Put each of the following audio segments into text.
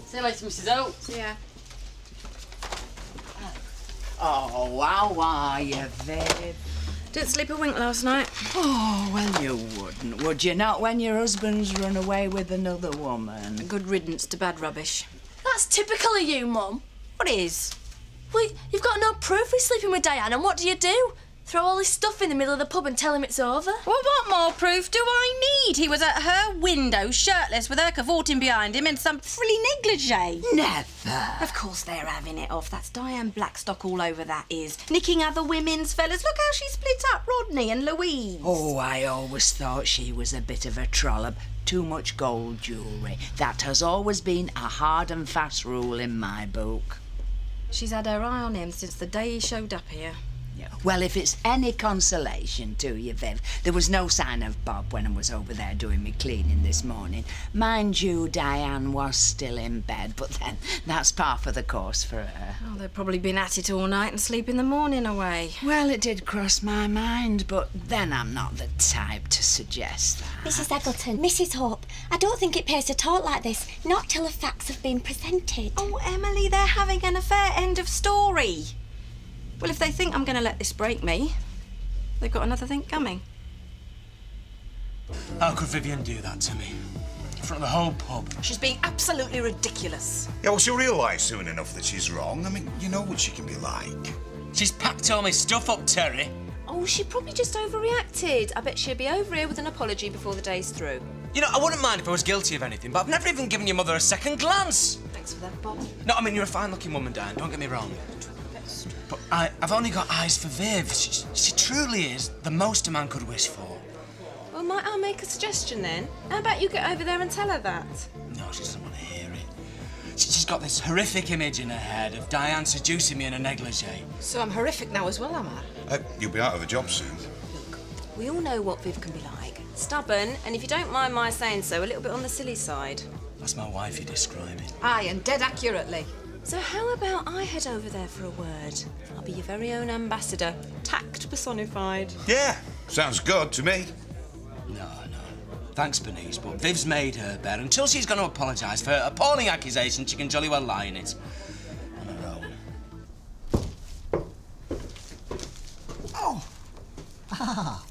See you later, Mrs. O. See ya. Oh, how are you, Viv? Didn't sleep a wink last night. Oh, well, you wouldn't, would you? Not when your husband's run away with another woman. Good riddance to bad rubbish. That's typical of you, Mum. What is? Well, you've got no proof he's sleeping with Diane, and what do? Throw all his stuff in the middle of the pub and tell him it's over? Well, what more proof do I need? He was at her window, shirtless, with her cavorting behind him in some frilly negligee. Never. Of course they're having it off. That's Diane Blackstock all over, that is. Nicking other women's fellas. Look how she split up Rodney and Louise. Oh, I always thought she was a bit of a trollop. Too much gold jewellery. That has always been a hard and fast rule in my book. She's had her eye on him since the day he showed up here. Well, if it's any consolation to you, Viv, there was no sign of Bob when I was over there doing me cleaning this morning. Mind you, Diane was still in bed, but then that's par for the course for her. Oh, they've probably been at it all night and sleep in the morning away. Well, it did cross my mind, but then I'm not the type to suggest that. Mrs. Eggleton, Mrs. Hope, I don't think it pays to talk like this, not till the facts have been presented. Oh, Emily, they're having an affair, end of story. Well, if they think I'm going to let this break me, they've got another thing coming. How could Vivian do that to me? In front of the whole pub. She's being absolutely ridiculous. Yeah, well, she'll realise soon enough that she's wrong. I mean, you know what she can be like. She's packed all my stuff up, Terry. Oh, she probably just overreacted. I bet she'll be over here with an apology before the day's through. You know, I wouldn't mind if I was guilty of anything, but I've never even given your mother a second glance. Thanks for that, Bob. No, I mean, you're a fine-looking woman, Diane, don't get me wrong. But I've only got eyes for Viv. She truly is the most a man could wish for. Well, might I make a suggestion then? How about you get over there and tell her that? No, she doesn't want to hear it. She's got this horrific image in her head of Diane seducing me in a negligee. So I'm horrific now as well, am I? You'll be out of a job soon. Look, we all know what Viv can be like. Stubborn, and if you don't mind my saying so, a little bit on the silly side. That's my wife you're describing. Aye, and dead accurately. So how about I head over there for a word? I'll be your very own ambassador. Tact personified. Yeah, sounds good to me. No. Thanks, Bernice, but Viv's made her bed. Until she's going to apologise for her appalling accusation, she can jolly well lie in it. On her own. Oh! Ah!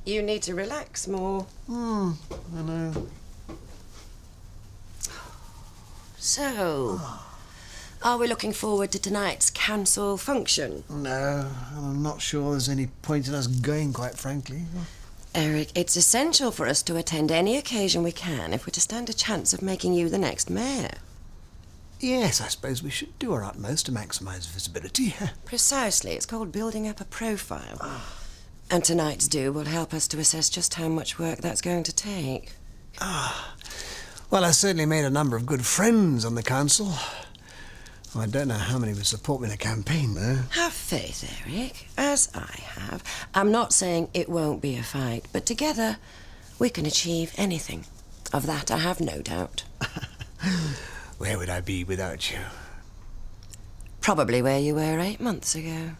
You need to relax more. I know. So, are we looking forward to tonight's council function? No, I'm not sure there's any point in us going, quite frankly. Eric, it's essential for us to attend any occasion we can if we're to stand a chance of making you the next mayor. Yes, I suppose we should do our utmost to maximise visibility. Precisely. It's called building up a profile. And tonight's do will help us to assess just how much work that's going to take. Well, I certainly made a number of good friends on the council. Well, I don't know how many would support me in a campaign, though. Have faith, Eric, as I have. I'm not saying it won't be a fight, but together we can achieve anything. Of that I have no doubt. Where would I be without you? Probably where you were 8 months ago.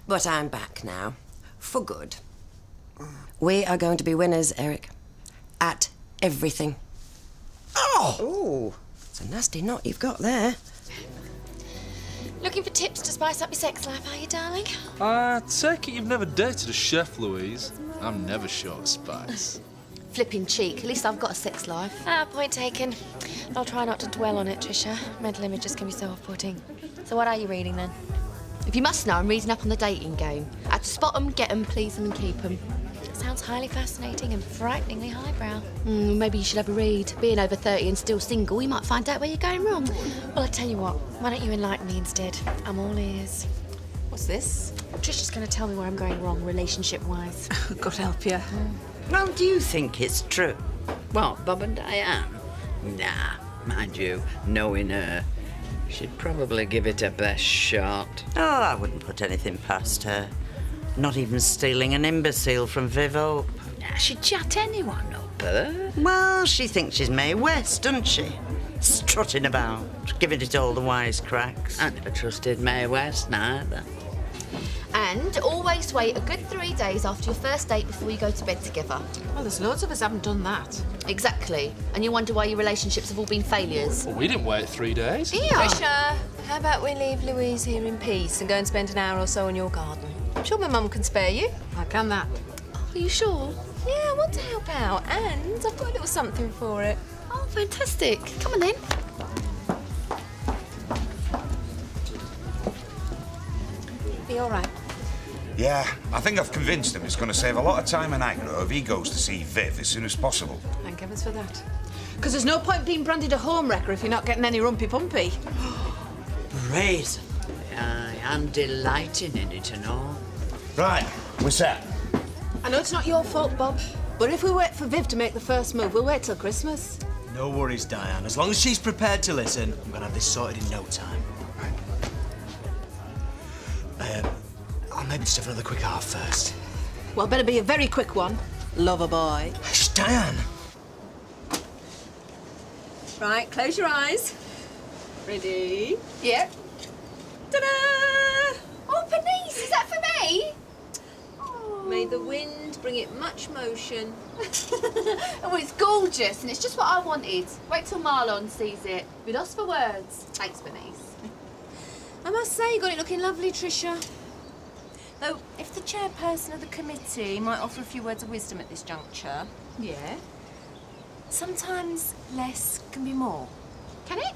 But I'm back now, for good. We are going to be winners, Eric, at everything. Oh! Ooh, it's a nasty knot you've got there. Looking for tips to spice up your sex life, are you, darling? I take it you've never dated a chef, Louise. I'm never short of spice. Flipping cheek. At least I've got a sex life. Ah, point taken. I'll try not to dwell on it, Trisha. Mental images can be so off-putting. So what are you reading, then? If you must know, I'm reading up on the dating game. How to spot 'em, get 'em, please 'em and keep 'em. Sounds highly fascinating and frighteningly highbrow. Maybe you should have a read. Being over 30 and still single, you might find out where you're going wrong. Well, I tell you what, why don't you enlighten me instead? I'm all ears. What's this? Trisha's going to tell me where I'm going wrong, relationship-wise. God help you. Well, do you think it's true? What, Bob and Diane? Nah, mind you, knowing her, she'd probably give it her best shot. Oh, I wouldn't put anything past her. Not even stealing an imbecile from Viv Hope. Nah, she'd chat anyone up, her. Well, she thinks she's Mae West, doesn't she? strutting about, giving it all the wise cracks. I never trusted Mae West neither. And always wait a good 3 days after your first date before you go to bed together. Well, there's loads of us haven't done that. Exactly. And you wonder why your relationships have all been failures. Well, we didn't wait 3 days. Yeah. Trisha, how about we leave Louise here in peace and go and spend an hour or so in your garden? I'm sure my mum can spare you. I can that. Are you sure? Yeah, I want to help out, and I've got a little something for it. Oh, fantastic. Come on then. Be all right. Yeah, I think I've convinced him it's going to save a lot of time and aggro if he goes to see Viv as soon as possible. Thank heavens for that. Because there's no point being branded a home wrecker if you're not getting any rumpy-pumpy. Brazen. Aye, I'm delighting in it and all. Right, we're set. I know it's not your fault, Bob, but if we wait for Viv to make the first move, we'll wait till Christmas. No worries, Diane. As long as she's prepared to listen, I'm going to have this sorted in no time. I'll maybe just have another quick half first. Well, better be a very quick one. Lover boy. Shh, Diane! Right, close your eyes. Ready? Yep. Ta-da! Oh, Bernice, is that for me? May the wind bring it much motion. Oh, it's gorgeous, and it's just what I wanted. Wait till Marlon sees it. Be lost for words. Thanks, Bernice. I must say, you got it looking lovely, Trisha. Though, if the chairperson of the committee might offer a few words of wisdom at this juncture. Yeah? Sometimes less can be more. Can it?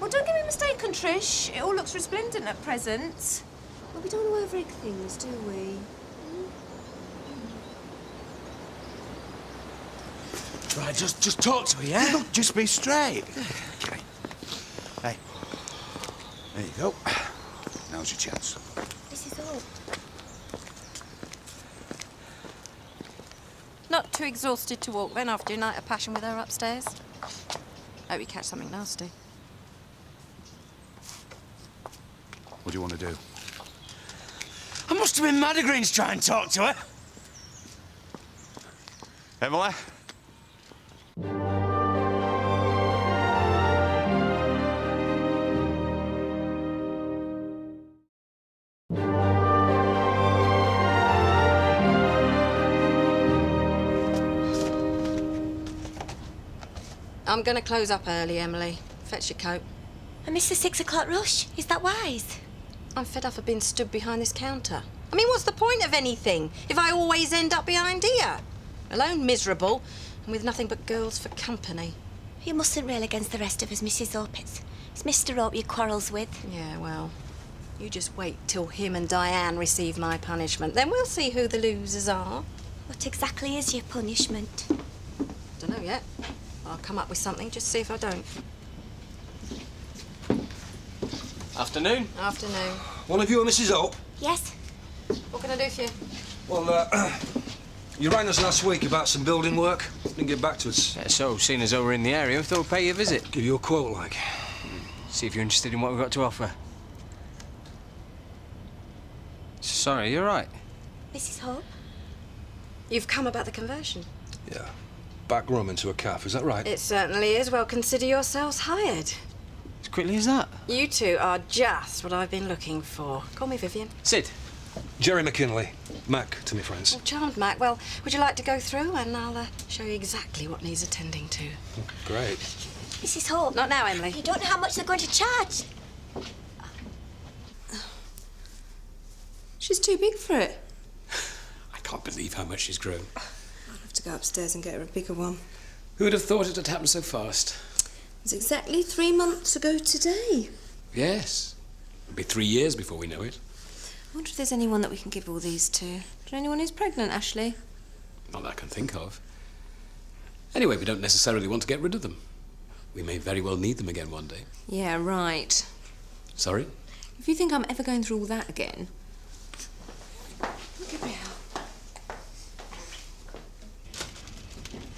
Well, don't get me mistaken, Trish. It all looks resplendent at present. But we don't want to overegg things, do we? Right, just talk to her, yeah? Look, just be straight. Okay. Hey, there you go. Now's your chance. This is all. Not too exhausted to walk then after a night of passion with her upstairs? Hope you catch something nasty. What do you want to do? I must have been mad at Greens trying to talk to her. Emily? I'm going to close up early, Emily. Fetch your coat. I missed the 6 o'clock rush. Is that wise? I'm fed up of being stood behind this counter. I mean, what's the point of anything if I always end up behind here? Alone, miserable, and with nothing but girls for company. You mustn't rail against the rest of us, Mrs. Hope. It's Mr. Hope you quarrels with. Yeah, well, you just wait till him and Diane receive my punishment. Then we'll see who the losers are. What exactly is your punishment? Don't know yet. I'll come up with something, just see if I don't. Afternoon. Afternoon. One of you are Mrs. Hope? Yes? What can I do for you? Well, you rang us last week about some building work. Didn't get back to us. Yeah, so, seeing as though we're in the area, we thought we'd pay you a visit. Give you a quote, like. See if you're interested in what we've got to offer. Sorry, you're right. Mrs. Hope? You've come about the conversion. Yeah. Back room into a cafe, is that right? It certainly is. Well, consider yourselves hired. As quickly as that? You two are just what I've been looking for. Call me Vivian. Sid. Jerry McKinley. Mac, to me friends. Oh, charmed, Mac. Well, would you like to go through and I'll show you exactly what needs attending to? Great. Mrs. Hope? Not now, Emily. You don't know how much they're going to charge. She's too big for it. I can't believe how much she's grown. I'll have to go upstairs and get her a bigger one. Who would have thought it had happened so fast? It was exactly 3 months ago today. Yes. It'll be 3 years before we know it. I wonder if there's anyone that we can give all these to. Do you know anyone who's pregnant, Ashley? Not that I can think of. Anyway, we don't necessarily want to get rid of them. We may very well need them again one day. Yeah, right. Sorry? If you think I'm ever going through all that again... Look at me.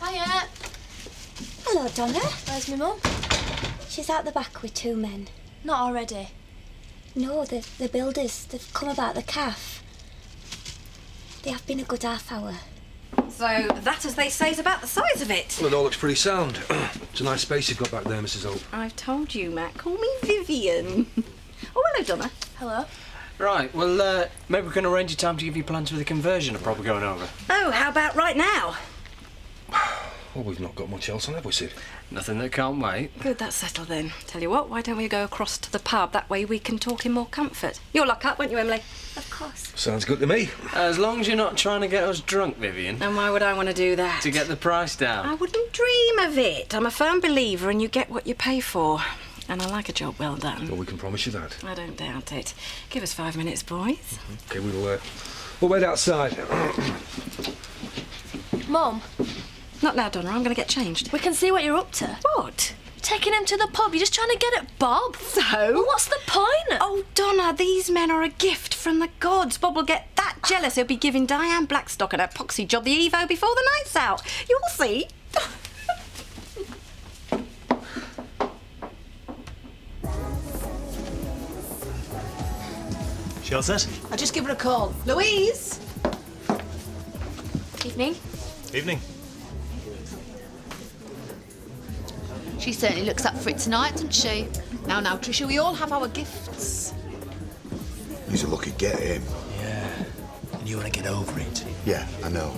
Hiya. Hello, Donna. Where's my mum? She's out the back with 2 men. Not already? No, the builders. They've come about the calf. They have been a good half hour. So that, as they say, is about the size of it. Well, it all looks pretty sound. It's a nice space you've got back there, Mrs. Hope. I've told you, Matt. Call me Vivian. Oh, hello, Donna. Hello. Right, well, maybe we can arrange a time to give you plans for the conversion are probably going over. Oh, how about right now? Well, we've not got much else on, have we, Sid? Nothing that can't wait. Good, that's settled then. Tell you what, why don't we go across to the pub? That way we can talk in more comfort. You'll lock up, won't you, Emily? Of course. Sounds good to me. As long as you're not trying to get us drunk, Vivian. And why would I want to do that? To get the price down. I wouldn't dream of it. I'm a firm believer and you get what you pay for. And I like a job well done. Well, we can promise you that. I don't doubt it. Give us 5 minutes, boys. OK, we'll wait outside. Mum. Not now, Donna. I'm going to get changed. We can see what you're up to. What? Taking him to the pub. You're just trying to get at Bob. So? Well, what's the point? Oh, Donna, these men are a gift from the gods. Bob will get that jealous he'll be giving Diane Blackstock an epoxy job the Evo before the night's out. You'll see. She all set? I'll just give her a call. Louise! Evening. Evening. She certainly looks up for it tonight, doesn't she? Now, Tricia, we all have our gifts. He's a lucky get him. Yeah. And you want to get over it. Yeah, I know.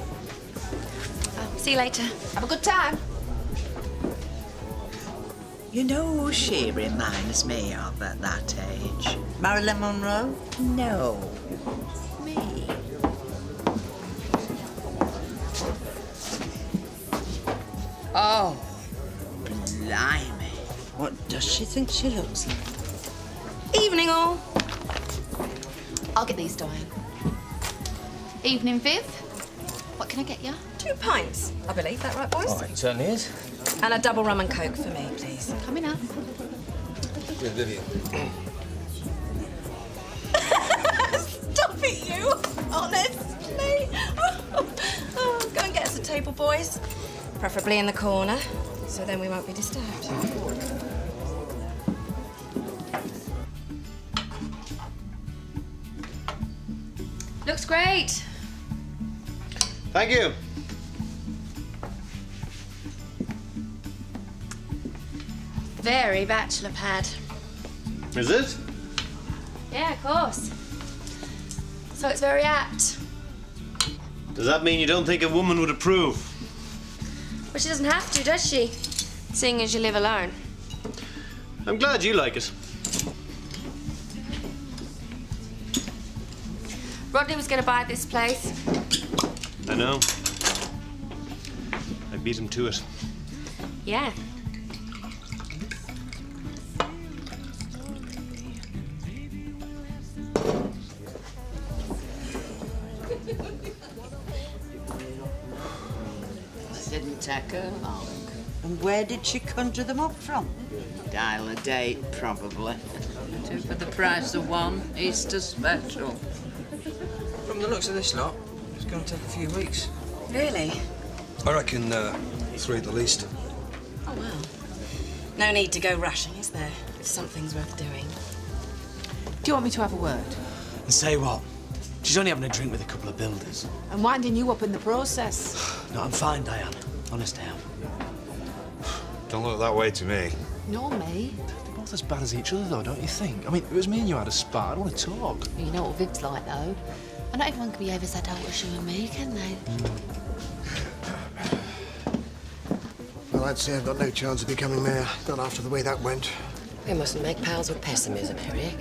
See you later. Have a good time. You know who she reminds me of at that age? Marilyn Monroe? No. Me. Oh, blimey. What does she think she looks like? Evening, all. I'll get these, Diane. Evening, Viv. What can I get you? 2 pints, I believe. That right, boys? Oh, it certainly is. And a double rum and coke for me, please. Coming up. Yeah, Vivian. Stop it, you! Honestly. Oh, go and get us a table, boys. Preferably in the corner, so then we won't be disturbed. Looks great. Thank you. Very bachelor pad. Is it? Yeah, of course. So it's very apt. Does that mean you don't think a woman would approve? But she doesn't have to, does she? Seeing as you live alone. I'm glad you like it. Rodney was going to buy this place. I know. I beat him to it. Yeah. Didn't take her long. And where did she conjure them up from? Dial a date, probably. 2 for the price of 1. Easter special. From the looks of this lot, it's going to take a few weeks. Really? I reckon 3 at the least. Oh, well. No need to go rushing, is there? If something's worth doing. Do you want me to have a word? And say what? She's only having a drink with a couple of builders. I'm winding you up in the process. No, I'm fine, Diane. Honest, I am. Don't look that way to me. Nor me. They're both as bad as each other, though, don't you think? I mean, if it was me and you had a spat, I'd want to talk. You know what Viv's like, though. And not everyone can behave as adult as you and me, can they? Well, I'd say I've got no chance of becoming mayor, not after the way that went. We mustn't make pals with pessimism, Eric.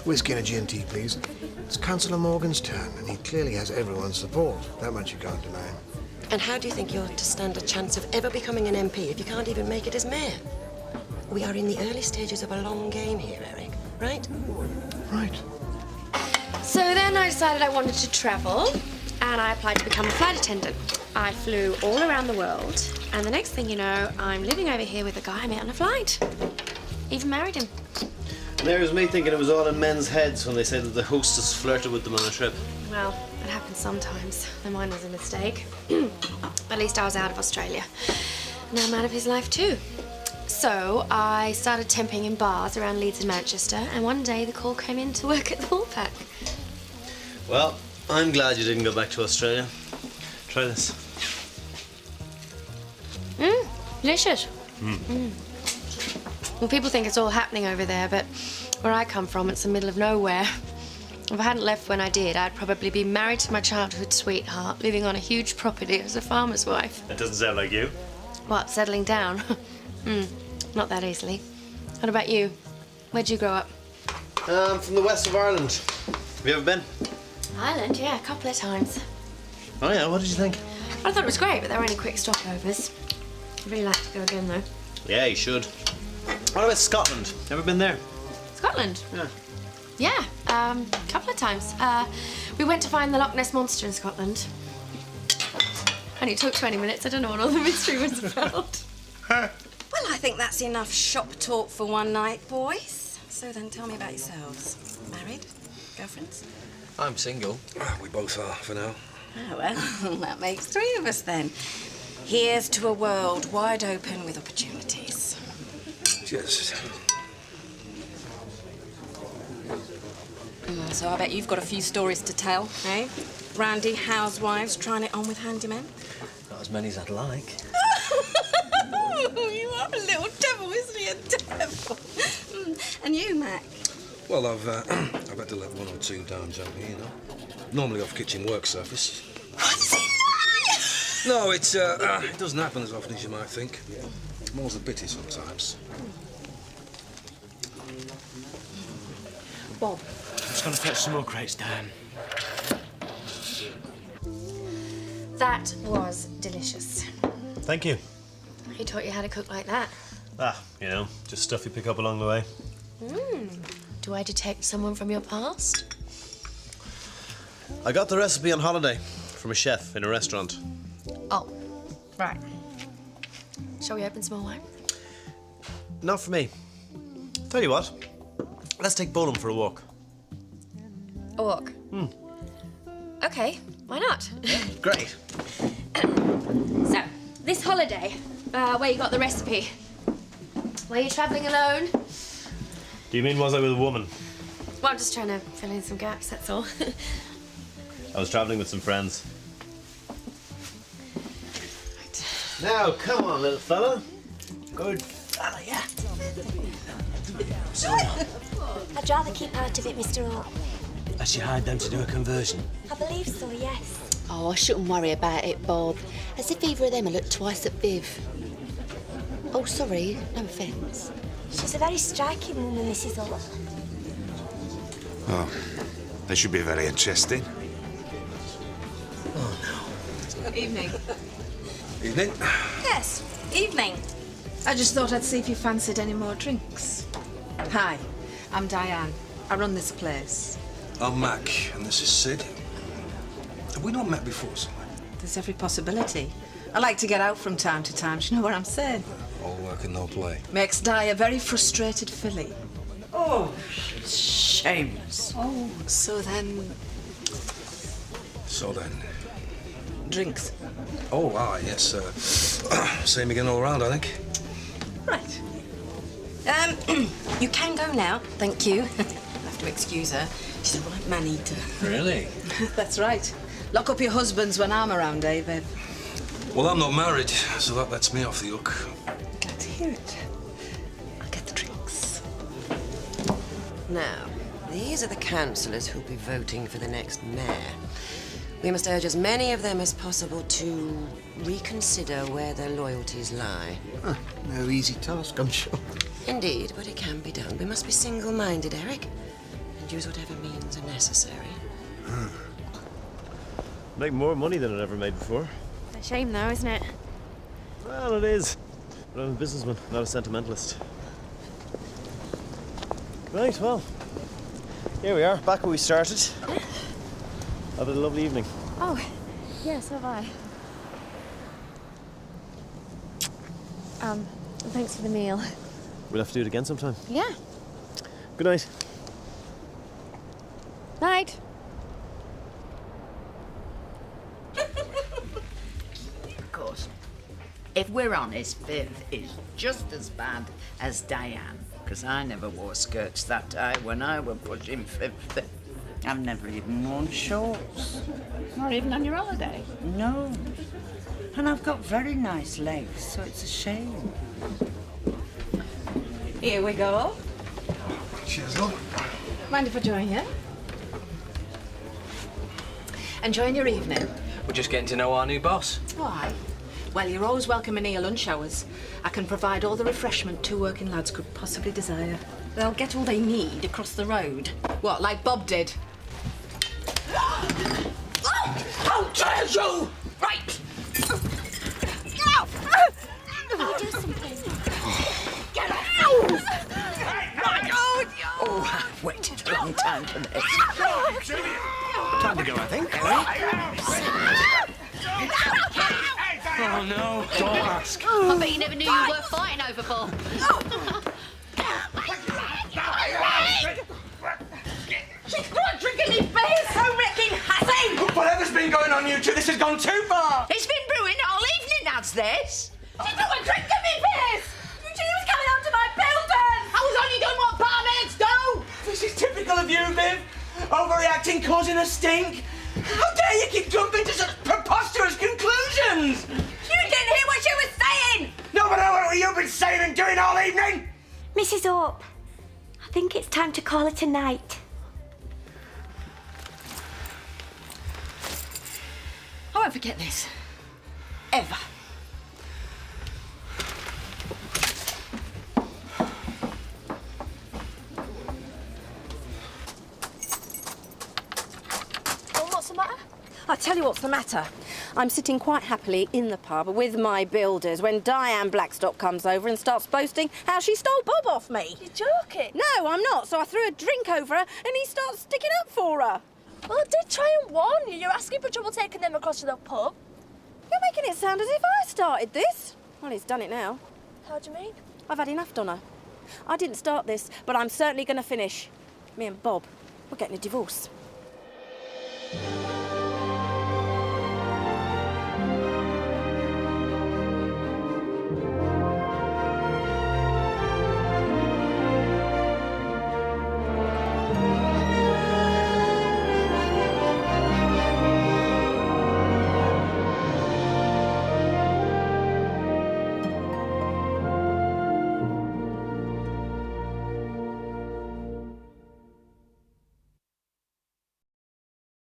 Whiskey and a G&T, please. It's Councillor Morgan's turn, and he clearly has everyone's support. That much you can't deny. And how do you think you're to stand a chance of ever becoming an MP if you can't even make it as mayor? We are in the early stages of a long game here, Eric, right? Right. So then I decided I wanted to travel, and I applied to become a flight attendant. I flew all around the world, and the next thing you know, I'm living over here with a guy I met on a flight. Even married him. There was me thinking it was all in men's heads when they said that the hostess flirted with them on a trip. Well, it happens sometimes, though mine was a mistake. At least I was out of Australia. Now I'm out of his life too. So I started temping in bars around Leeds and Manchester, and one day the call came in to work at the ballpark. Well, I'm glad you didn't go back to Australia. Try this. Delicious. Well, people think it's all happening over there, but where I come from, it's the middle of nowhere. If I hadn't left when I did, I'd probably be married to my childhood sweetheart, living on a huge property as a farmer's wife. That doesn't sound like you. What, settling down? Not that easily. What about you? Where'd you grow up? I'm from the west of Ireland. Have you ever been? Ireland, yeah, a couple of times. Oh yeah, what did you think? I thought it was great, but there were only quick stopovers. I'd really like to go again, though. Yeah, you should. What about Scotland? Ever been there? Scotland? Yeah. Yeah, a couple of times. We went to find the Loch Ness Monster in Scotland. And it took 20 minutes. I don't know what all the mystery was about. Well, I think that's enough shop talk for one night, boys. So then tell me about yourselves. Married? Girlfriends? I'm single. We both are, for now. Oh, well, that makes 3 of us then. Here's to a world wide open with opportunities. Cheers. So I bet you've got a few stories to tell, eh? Randy housewives trying it on with handymen? Not as many as I'd like. You are a little devil, isn't he? A devil. And you, Mac? Well, I've had to let 1 or 2 down gently, you know. Normally off kitchen work surface. No, it doesn't happen as often as you might think. More's a pity sometimes. Bob. I'm just gonna fetch some more crates down. That was delicious. Thank you. Who taught you how to cook like that? You know, just stuff you pick up along the way. Do I detect someone from your past? I got the recipe on holiday from a chef in a restaurant. Oh, right. Shall we open some more wine? Not for me. Tell you what, let's take Bolam for a walk. A walk? Okay, why not? Great. So, this holiday, where you got the recipe? Were you travelling alone? Do you mean was I with a woman? Well, I'm just trying to fill in some gaps, that's all. I was travelling with some friends. Now, come on, little fella. Good fella, yeah. I'd rather keep out of it, Mr. Orr. Has she hired them to do a conversion? I believe so, yes. Oh, I shouldn't worry about it, Bob. As if either of them will look twice at Viv. Oh, sorry, no offence. She's a very striking woman, Mrs. Orr. Oh, they should be very interesting. Good evening. Evening. Yes, evening. I just thought I'd see if you fancied any more drinks. Hi, I'm Diane. I run this place. I'm Mac, and this is Sid. Have we not met before somewhere? There's every possibility. I like to get out from time to time. Do you know what I'm saying? All work and no play. Makes Di a very frustrated filly. Oh, shameless. Oh, so then... So then. Drinks. Oh, yes. Same again all round, I think. Right. You can go now, thank you. I'll have to excuse her. She's a right man-eater. Really? That's right. Lock up your husbands when I'm around, David. Well, I'm not married, so that lets me off the hook. Glad to hear it. I'll get the drinks. Now, these are the councillors who'll be voting for the next mayor. We must urge as many of them as possible to reconsider where their loyalties lie. No easy task, I'm sure. Indeed, but it can be done. We must be single-minded, Eric, and use whatever means are necessary. Make more money than I'd ever made before. A shame, though, isn't it? Well, it is. But I'm a businessman, not a sentimentalist. Right, well, here we are, back where we started. Have a lovely evening. Oh, yes, have I. Thanks for the meal. We'll have to do it again sometime. Yeah. Good night. Night. Of course. If we're honest, Viv is just as bad as Diane, because I never wore skirts that tight when I was pushing 50. I've never even worn shorts. Not even on your holiday. No. And I've got very nice legs, so it's a shame. Here we go. Cheers, love. Mind if I join you? Enjoying your evening? We're just getting to know our new boss. Why? Well, you're always welcome in here lunch hours. I can provide all the refreshment 2 working lads could possibly desire. They'll get all they need across the road. What, like Bob did? How dare you! Right! I'll do something. Get out! Oh, I've waited a long time for this. Time to go, I think. Oh, no. Don't ask. I bet you never knew you were fighting over, Bob. She's not drinking me beers, home-wrecking hussy! Whatever's been going on, you two, this has gone too far! It's been brewing all evening, that's this. She took a drink of me beers! She was coming onto my building! I was only doing what barmaids do! This is typical of you, Viv. Overreacting, causing a stink. How dare you keep jumping to such preposterous conclusions? You didn't hear what she was saying! No, but I know what you've been saying and doing all evening! Mrs. Hope, I think it's time to call it a night. I won't forget this. Ever. Well, what's the matter? I'll tell you what's the matter. I'm sitting quite happily in the pub with my builders when Diane Blackstock comes over and starts boasting how she stole Bob off me. You're joking? No, I'm not. So I threw a drink over her and he starts sticking up for her. Well, I did try and warn you. You're asking for trouble taking them across to the pub. You're making it sound as if I started this. Well, he's done it now. How do you mean? I've had enough, Donna. I didn't start this, but I'm certainly going to finish. Me and Bob, we're getting a divorce.